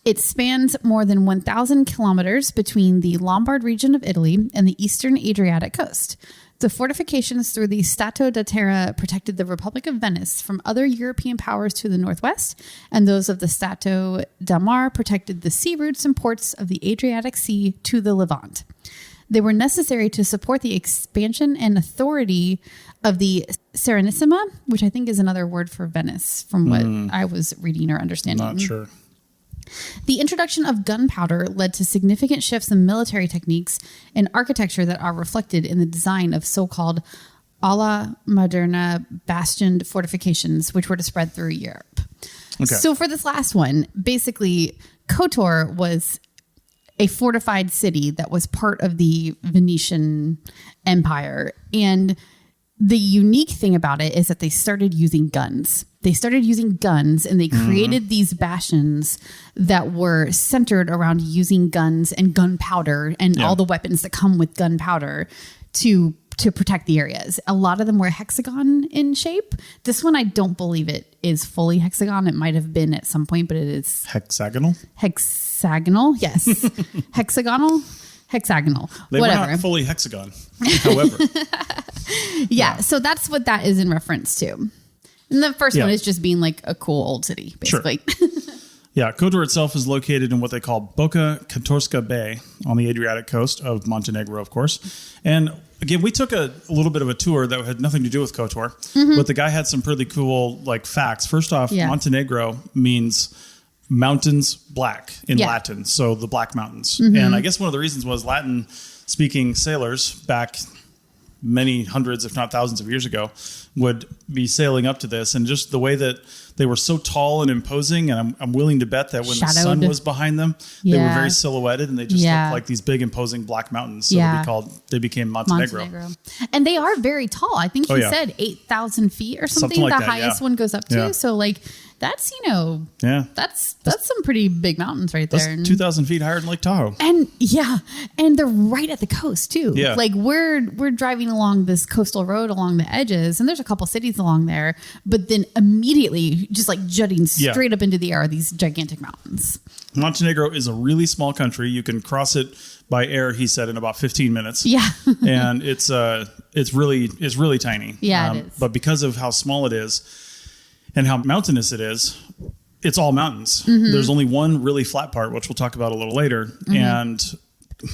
It spans more than 1,000 kilometers between the Lombard region of Italy and the eastern Adriatic coast. The fortifications through the Stato da Terra protected the Republic of Venice from other European powers to the northwest, and those of the Stato da Mar protected the sea routes and ports of the Adriatic Sea to the Levant. They were necessary to support the expansion and authority of the Serenissima, which I think is another word for Venice from what I was reading or understanding. Not sure. The introduction of gunpowder led to significant shifts in military techniques and architecture that are reflected in the design of so-called alla moderna bastioned fortifications, which were to spread through Europe. Okay. So for this last one, basically, Kotor was a fortified city that was part of the Venetian Empire. And the unique thing about it is that they started using guns. They started using guns and they created these bastions that were centered around using guns and gunpowder and all the weapons that come with gunpowder to protect the areas. A lot of them were hexagon in shape. This one, I don't believe it is fully hexagon. It might have been at some point, but it is hexagonal. Hexagonal, yes. Hexagonal. They whatever. were not fully hexagon, however. Yeah, so that's what that is in reference to. And the first one is just being like a cool old city, basically. Sure. Yeah, Kotor itself is located in what they call Boka Kotorska Bay on the Adriatic coast of Montenegro, of course. And again, we took a little bit of a tour that had nothing to do with Kotor, but the guy had some pretty cool facts. First off, Montenegro means mountains black in Latin, so the Black Mountains. And I guess one of the reasons was Latin-speaking sailors back many hundreds, if not thousands of years ago, would be sailing up to this. And just the way that they were so tall and imposing, and I'm willing to bet that when the sun was behind them, they were very silhouetted and they just looked like these big imposing black mountains. So they became Montenegro. And they are very tall. I think he said 8,000 feet or something like the highest one goes up to. Yeah. So that's, that's some pretty big mountains right there. That's 2,000 feet higher than Lake Tahoe. And and they're right at the coast too. Yeah. We're driving along this coastal road along the edges, and there's a couple cities along there, but then immediately just jutting straight up into the air are these gigantic mountains. Montenegro is a really small country. You can cross it by air, he said, in about 15 minutes. Yeah. And it's really tiny. Yeah, it is. But because of how small it is, and how mountainous it is. It's all mountains. There's only one really flat part, which we'll talk about a little later. And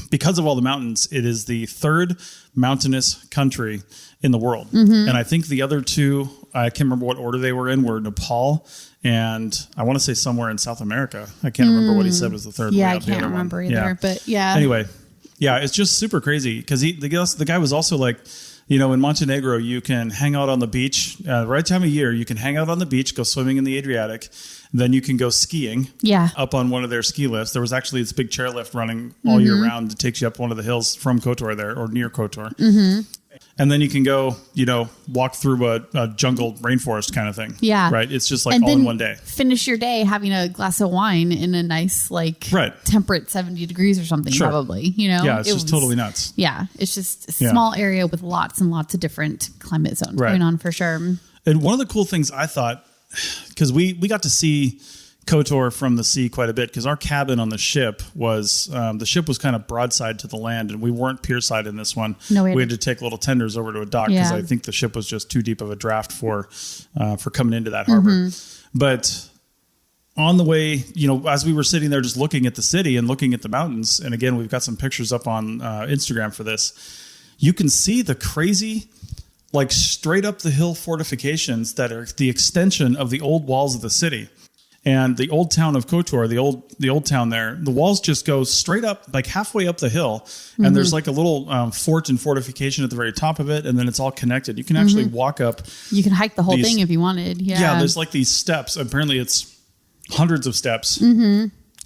because of all the mountains, it is the third mountainous country in the world. And I think the other two, I can't remember what order they were in, were Nepal and I want to say somewhere in South America. I can't remember what he said was the third. Yeah, I can't remember either. But yeah. Anyway, yeah, it's just super crazy because the guy was also like, you know, in Montenegro, you can hang out on the beach. Right time of year, you can hang out on the beach, go swimming in the Adriatic. Then you can go skiing up on one of their ski lifts. There was actually this big chairlift running all year round that takes you up one of the hills from Kotor there, or near Kotor. And then you can go, you know, walk through a jungle rainforest kind of thing. Yeah. Right? It's just like and all in one day. Finish your day having a glass of wine in a nice, like, temperate 70 degrees or something, probably. You know? Yeah, it's just totally nuts. Yeah. It's just a small area with lots and lots of different climate zones going on for sure. And one of the cool things I thought, because we got to see Kotor from the sea quite a bit, because our cabin on the ship was kind of broadside to the land, and we weren't pierside in this one. No, we had to take little tenders over to a dock because I think the ship was just too deep of a draft for coming into that harbor. But on the way, you know, as we were sitting there just looking at the city and looking at the mountains, and again, we've got some pictures up on Instagram for this, you can see the crazy, like, straight up the hill fortifications that are the extension of the old walls of the city. And the old town of Kotor, the old town there, the walls just go straight up, like halfway up the hill. And there's like a little fort and fortification at the very top of it. And then it's all connected. You can actually walk up. You can hike the whole thing if you wanted. Yeah, there's like these steps. Apparently it's hundreds of steps,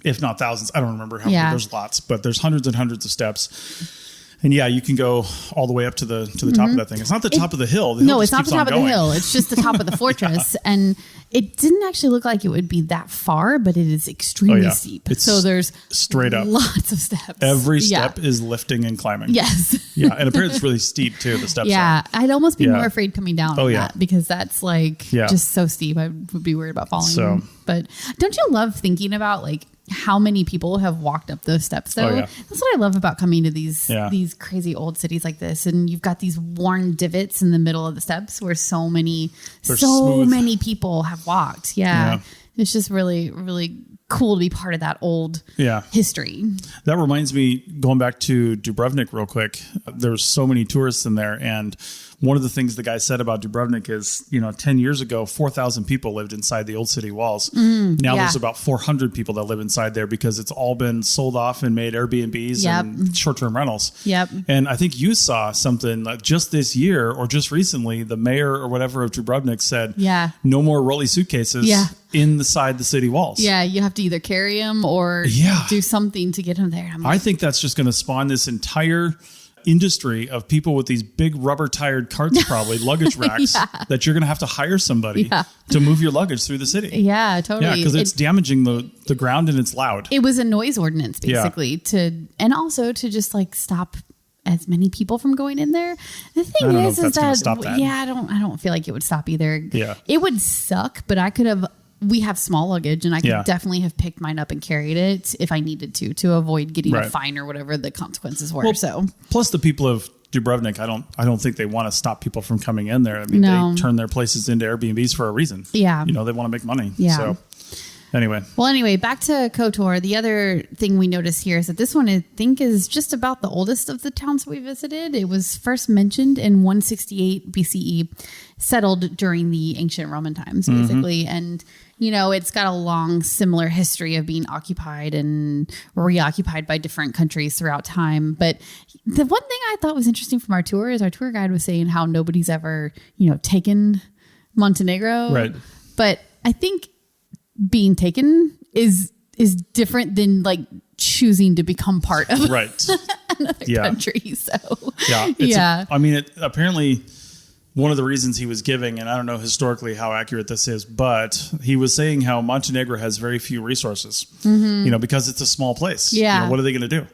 if not thousands. I don't remember how many. There's lots, but there's hundreds and hundreds of steps. And yeah, you can go all the way up to the top of that thing. It's not the top of the hill. No, it's not the top of the hill. It's just the top of the fortress. And it didn't actually look like it would be that far, but it is extremely steep. So there's straight up lots of steps. Every step is lifting and climbing. Yes. Yeah. And apparently it's really steep too, the steps. Yeah. I'd almost be more afraid coming down on that, because that's like just so steep. I would be worried about falling. But don't you love thinking about, like, how many people have walked up those steps though? That's what I love about coming to these crazy old cities like this. And you've got these worn divots in the middle of the steps where so many people have walked. Yeah. It's just really, really cool to be part of that old history. That reminds me, going back to Dubrovnik real quick, there's so many tourists in there. And one of the things the guy said about Dubrovnik is, you know, 10 years ago, 4,000 people lived inside the old city walls. Now there's about 400 people that live inside there, because it's all been sold off and made Airbnbs and short-term rentals. And I think you saw something like just this year or just recently, the mayor or whatever of Dubrovnik said, no more rolly suitcases inside the city walls. Yeah, you have to either carry them or do something to get them there. I think that's just going to spawn this entire industry of people with these big rubber tired carts, probably luggage racks, that you're going to have to hire somebody to move your luggage through the city. Yeah, totally. Yeah, because it's damaging the ground and it's loud. It was a noise ordinance basically and also to just like stop as many people from going in there. The thing is that I don't feel like it would stop either. Yeah, it would suck, but we have small luggage, and I could definitely have picked mine up and carried it if I needed to avoid getting a fine or whatever the consequences were. Plus the people of Dubrovnik, I don't think they want to stop people from coming in there. I mean, they turn their places into Airbnbs for a reason. Yeah, you know, they want to make money. Yeah. So anyway, back to Kotor. The other thing we notice here is that this one, I think, is just about the oldest of the towns we visited. It was first mentioned in 168 BCE, settled during the ancient Roman times, basically. And, you know, it's got a long, similar history of being occupied and reoccupied by different countries throughout time. But the one thing I thought was interesting from our tour is our tour guide was saying how nobody's ever, you know, taken Montenegro. Right. But I think being taken is different than like choosing to become part of another country. So I mean, apparently one of the reasons he was giving, and I don't know historically how accurate this is, but he was saying how Montenegro has very few resources, you know, because it's a small place. Yeah. You know, what are they going to do?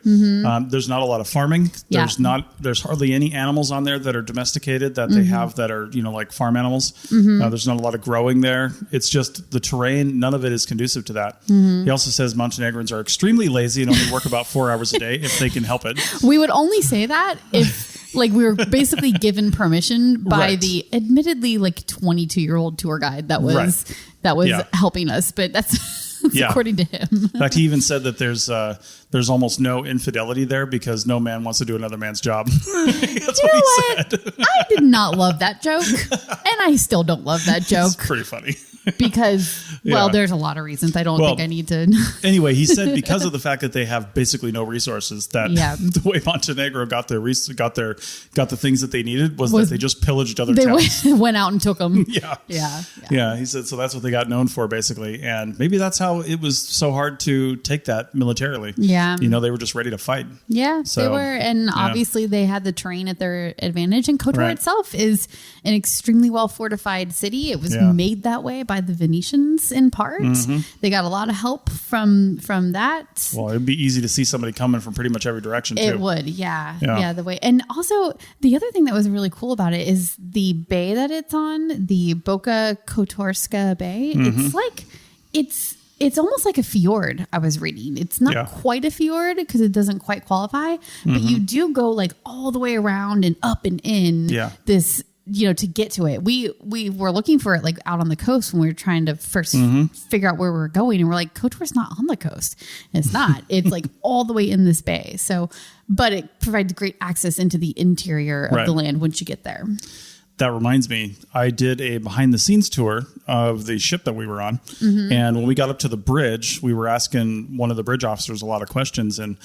There's not a lot of farming. There's hardly any animals on there that are domesticated that they have that are, you know, like farm animals. There's not a lot of growing there. It's just the terrain. None of it is conducive to that. He also says Montenegrins are extremely lazy and only work about 4 hours a day if they can help it. We would only say that if Like we were basically given permission by Right. the admittedly like 22-year-old tour guide that was Yeah. helping us, but that's according to him. In fact, he even said that there's almost no infidelity there because no man wants to do another man's job. That's what he said. I did not love that joke, and I still don't love that joke It's pretty funny. because, well, there's a lot of reasons. I don't think I need to. Anyway, he said because of the fact that they have basically no resources, that the way Montenegro got the things that they needed was that they just pillaged other towns. Went out and took them. Yeah. He said so. That's what they got known for, basically, and maybe that's how it was so hard to take that militarily. Yeah, they were just ready to fight. Yeah, So, they were, and obviously they had the terrain at their advantage. And Kotor itself is an extremely well fortified city. It was made that way by the Venetians in part. They got a lot of help from that. Well, it'd be easy to see somebody coming from pretty much every direction too. It would, yeah. The way, and also the other thing that was really cool about it is the bay that it's on, the Boka Kotorska Bay. It's like it's almost like a fjord. I was reading. It's not quite a fjord because it doesn't quite qualify, but you do go like all the way around and up and in this. To get to it, we were looking for it like out on the coast when we were trying to first figure out where we were going, and we're like, Kotor's not on the coast. And it's not. It's like all the way in this bay. So, but it provides great access into the interior of the land once you get there. That reminds me, I did a behind the scenes tour of the ship that we were on. And when we got up to the bridge, we were asking one of the bridge officers a lot of questions. And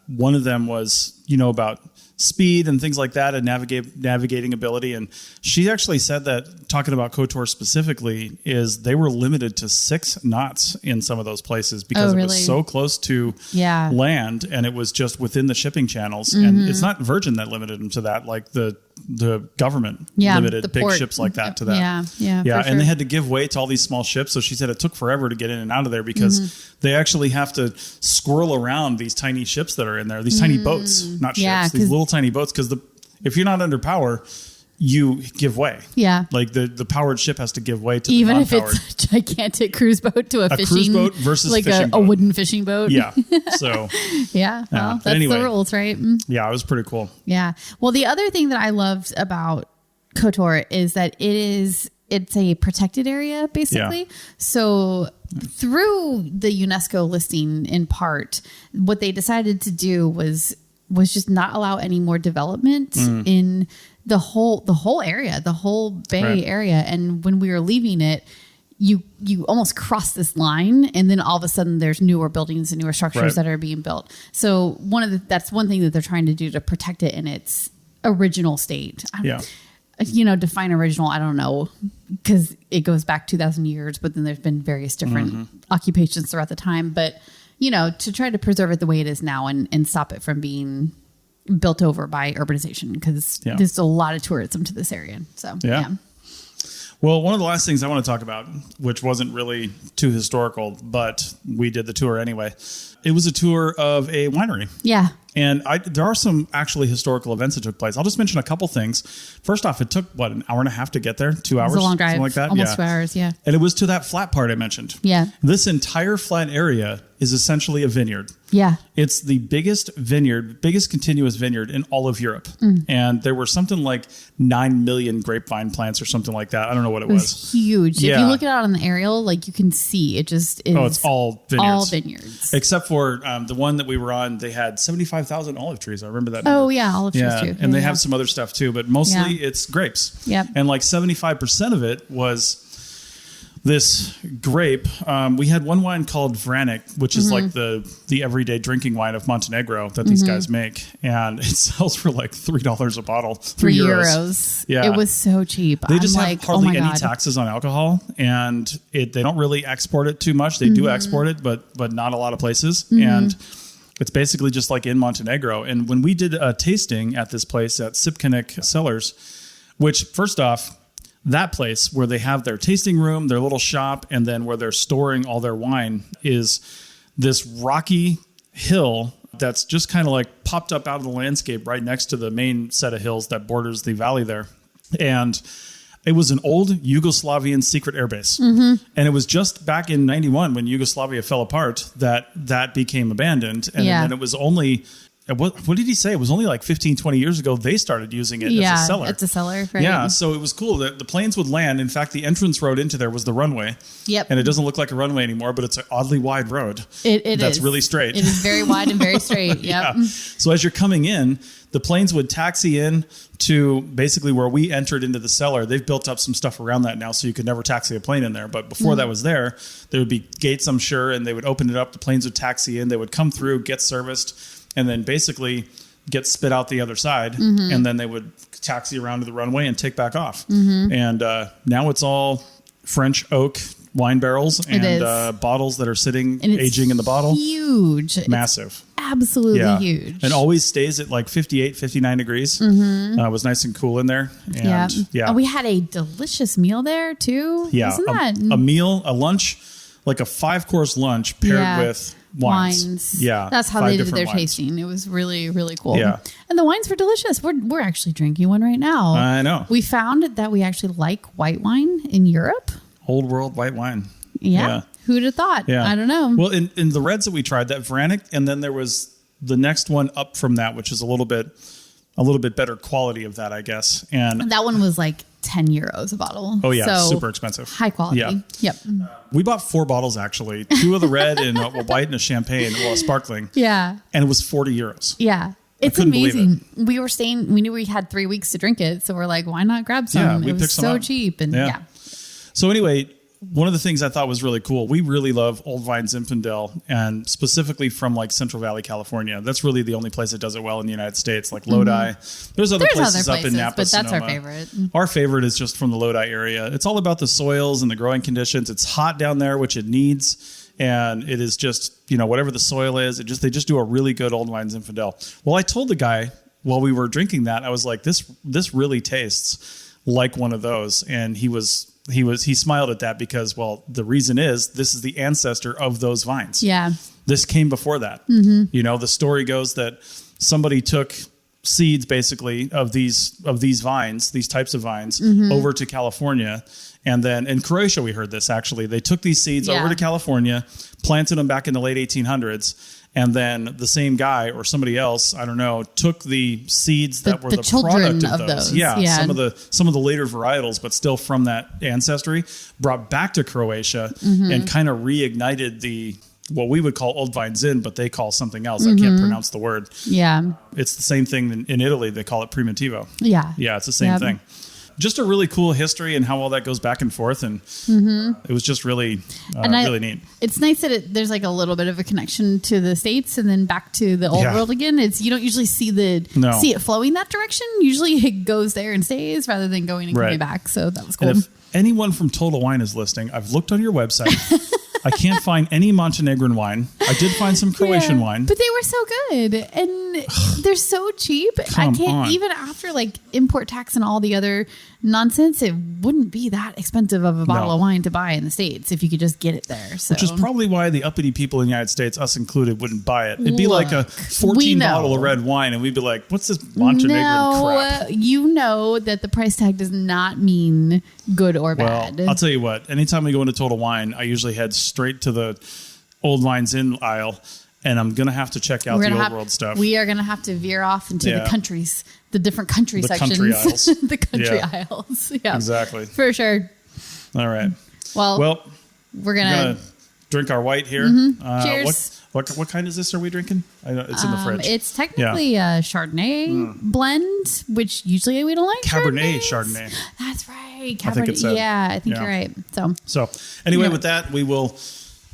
one of them was, about speed and things like that and navigating ability. And she actually said that, talking about Kotor specifically, is they were limited to 6 knots in some of those places because it was so close to land, and it was just within the shipping channels. And it's not Virgin that limited them to that, like the government limited big port. Ships like that to that. Yeah. And sure. they had to give way to all these small ships. So she said it took forever to get in and out of there because they actually have to swirl around these tiny ships that are in there, these tiny boats, not ships, these little tiny boats. Because if you're not under power, you give way. Yeah. Like the powered ship has to give way to even the if it's a gigantic cruise boat to a fishing cruise boat versus like fishing a wooden fishing boat. Yeah. So well, that's the rules, right? Yeah, it was pretty cool. Yeah. Well, the other thing that I loved about Kotor is that it's a protected area, basically. Yeah. So through the UNESCO listing, in part, what they decided to do was just not allow any more development in the whole area, the whole bay area. And when we were leaving it, you almost cross this line, and then all of a sudden there's newer buildings and newer structures that are being built. So that's one thing that they're trying to do to protect it in its original state. Define original, I don't know, because it goes back 2,000 years, but then there's been various different occupations throughout the time. But, to try to preserve it the way it is now and stop it from being built over by urbanization, because there's a lot of tourism to this area. So, Well, one of the last things I want to talk about, which wasn't really too historical, but we did the tour anyway. It was a tour of a winery. Yeah. And there are some actually historical events that took place. I'll just mention a couple things. First off, it took, an hour and a half to get there? 2 hours? It was a long drive. Something like that? Almost 2 hours, yeah. And it was to that flat part I mentioned. Yeah. This entire flat area is essentially a vineyard. Yeah. It's the biggest continuous vineyard in all of Europe. And there were something like 9 million grapevine plants or something like that. I don't know what it was. It was huge. Yeah. If you look at it on the aerial, you can see it just is. Oh, it's all vineyards. All vineyards. Except for the one that we were on, they had 75,000 olive trees. I remember that number. Oh, yeah, olive trees too. And they have some other stuff too, but mostly it's grapes. Yep. And 75% of it was this grape. We had one wine called Vranic, which is like the everyday drinking wine of Montenegro that these guys make. And it sells for $3 a bottle. 3 euros. Yeah. It was so cheap. They just have hardly any taxes on alcohol, and they don't really export it too much. They do export it, but not a lot of places. And it's basically just like in Montenegro. And when we did a tasting at this place at Sipkanik Cellars, which first off, that place where they have their tasting room, their little shop, and then where they're storing all their wine is this rocky hill that's just kind of popped up out of the landscape right next to the main set of hills that borders the valley there. And it was an old Yugoslavian secret airbase. And it was just back in 91 when Yugoslavia fell apart that became abandoned. And then it was only what did he say? It was only like 15, 20 years ago they started using it as a cellar. It's a cellar, right? Yeah, so it was cool that the planes would land. In fact, the entrance road into there was the runway. Yep. And it doesn't look like a runway anymore, but it's an oddly wide road. That's is. really straight. It is very wide and very straight. Yep. Yeah. So as you're coming in, the planes would taxi in to basically where we entered into the cellar. They've built up some stuff around that now, so you could never taxi a plane in there. But before that was there would be gates, I'm sure, and they would open it up. The planes would taxi in. They would come through, get serviced, and then basically get spit out the other side. And then they would taxi around to the runway and take back off. And now it's all French oak wine barrels and bottles that are sitting, aging in the bottle. Huge. Massive. Absolutely huge. And always stays at like 58, 59 degrees. It was nice and cool in there. And And we had a delicious meal there too. Yeah. Wasn't a meal, a lunch, like a 5-course lunch paired with wines. Yeah. That's how they did their tasting. It was really, really cool. Yeah. And the wines were delicious. We're actually drinking one right now. I know. We found that we actually like white wine in Europe. Old world white wine. Yeah. Who'd have thought? Yeah. I don't know. Well, in the reds that we tried, that Vranic, and then there was the next one up from that, which is a little bit better quality of that, I guess. And that one was like 10 euros a bottle. Oh yeah, so super expensive. High quality. Yeah. Yep. We bought 4 bottles actually, 2 of the red and a white and a champagne, a sparkling. Yeah. And it was 40 euros. Yeah. It's amazing. We knew we had 3 weeks to drink it. So we're like, why not grab some? Yeah, we it was picked some so up. cheap. And yeah. So anyway, one of the things I thought was really cool, we really love Old Vine Zinfandel, and specifically from like Central Valley, California. That's really the only place that does it well in the United States, like Lodi. There's other places up in Napa, but that's Sonoma. our favorite. Our favorite is just from the Lodi area. It's all about the soils and the growing conditions. It's hot down there, which it needs. And it is just, whatever the soil is, they just do a really good Old Vine Zinfandel. Well, I told the guy while we were drinking that, I was like, this really tastes like one of those. And he smiled at that because, well, the reason is this is the ancestor of those vines. Yeah. This came before that. The story goes that somebody took seeds basically of these vines, these types of vines, over to California. And then in Croatia, we heard this actually. They took these seeds over to California, planted them back in the late 1800s. And then the same guy or somebody else, I don't know, took the seeds that were the product of those. Yeah, some of the later varietals, but still from that ancestry, brought back to Croatia and kind of reignited what we would call Old Vine Zin, but they call something else. I can't pronounce the word. Yeah. It's the same thing in Italy. They call it Primitivo. Yeah. Yeah, it's the same thing. Just a really cool history and how all that goes back and forth. And it was just really, really neat. It's nice that there's like a little bit of a connection to the States and then back to the old world again. You don't usually see it flowing that direction. Usually it goes there and stays rather than going and coming back. So that was cool. And if anyone from Total Wine is listening, I've looked on your website. I can't find any Montenegrin wine. I did find some Croatian wine. But they were so good. And they're so cheap. Even after like import tax and all the other nonsense, it wouldn't be that expensive of a bottle of wine to buy in the States if you could just get it there. So. Which is probably why the uppity people in the United States, us included, wouldn't buy it. It'd be like a 14 bottle of red wine and we'd be like, what's this Montenegrin crap? You know that the price tag does not mean good or bad. Well, I'll tell you what, anytime we go into Total Wine, I usually head straight to the Old Wines in aisle, and I'm going to have to check out the old world stuff. We are going to have to veer off into the countries, the different country sections. Country aisles. The country aisles. Yeah. Exactly. For sure. All right. Well we're going to drink our white here. Cheers. What kind is this are we drinking? I know it's in the fridge. It's technically a Chardonnay blend, which usually we don't like. Cabernet Chardonnay. That's right. I think it's I think you're right. So anyway, with that, we will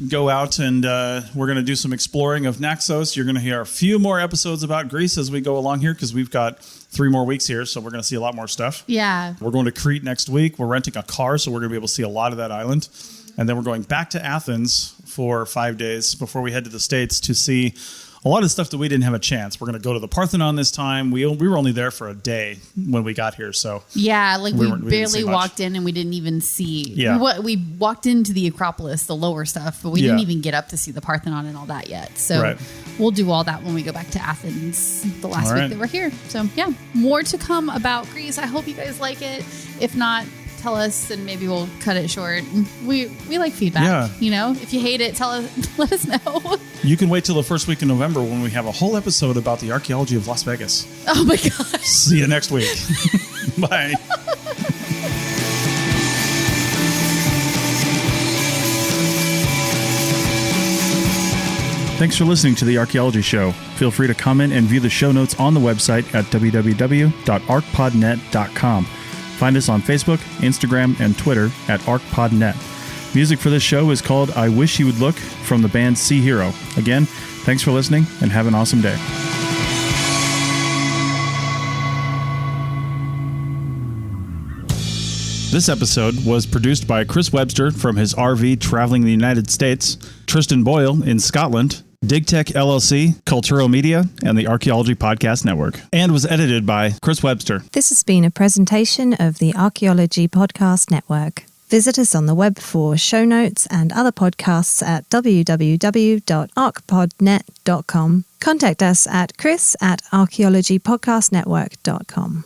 go out and we're going to do some exploring of Naxos. You're going to hear a few more episodes about Greece as we go along here because we've got 3 more weeks here, so we're going to see a lot more stuff. Yeah. We're going to Crete next week. We're renting a car, so we're going to be able to see a lot of that island. And then we're going back to Athens for 5 days before we head to the States to see a lot of stuff that we didn't have a chance. We're going to go to the Parthenon this time. We were only there for a day when we got here. So yeah, like we barely walked in and we didn't even see. Yeah. We walked into the Acropolis, the lower stuff, but we didn't even get up to see the Parthenon and all that yet. So we'll do all that when we go back to Athens the last week that we're here. So yeah, more to come about Greece. I hope you guys like it. If not, tell us, and maybe we'll cut it short. We like feedback. Yeah. You know, if you hate it, let us know. You can wait till the first week in November when we have a whole episode about the archaeology of Las Vegas. Oh my gosh. See you next week. Bye. Thanks for listening to The Archaeology Show. Feel free to comment and view the show notes on the website at www.arcpodnet.com. Find us on Facebook, Instagram, and Twitter at ArcPodNet. Music for this show is called I Wish You Would Look from the band Sea Hero. Again, thanks for listening and have an awesome day. This episode was produced by Chris Webster from his RV traveling the United States, Tristan Boyle in Scotland, DigTech LLC, Cultural Media, and the Archaeology Podcast Network, and was edited by Chris Webster. This has been a presentation of the Archaeology Podcast Network. Visit us on the web for show notes and other podcasts at www.arcpodnet.com. Contact us at chris@archaeologypodcastnetwork.com.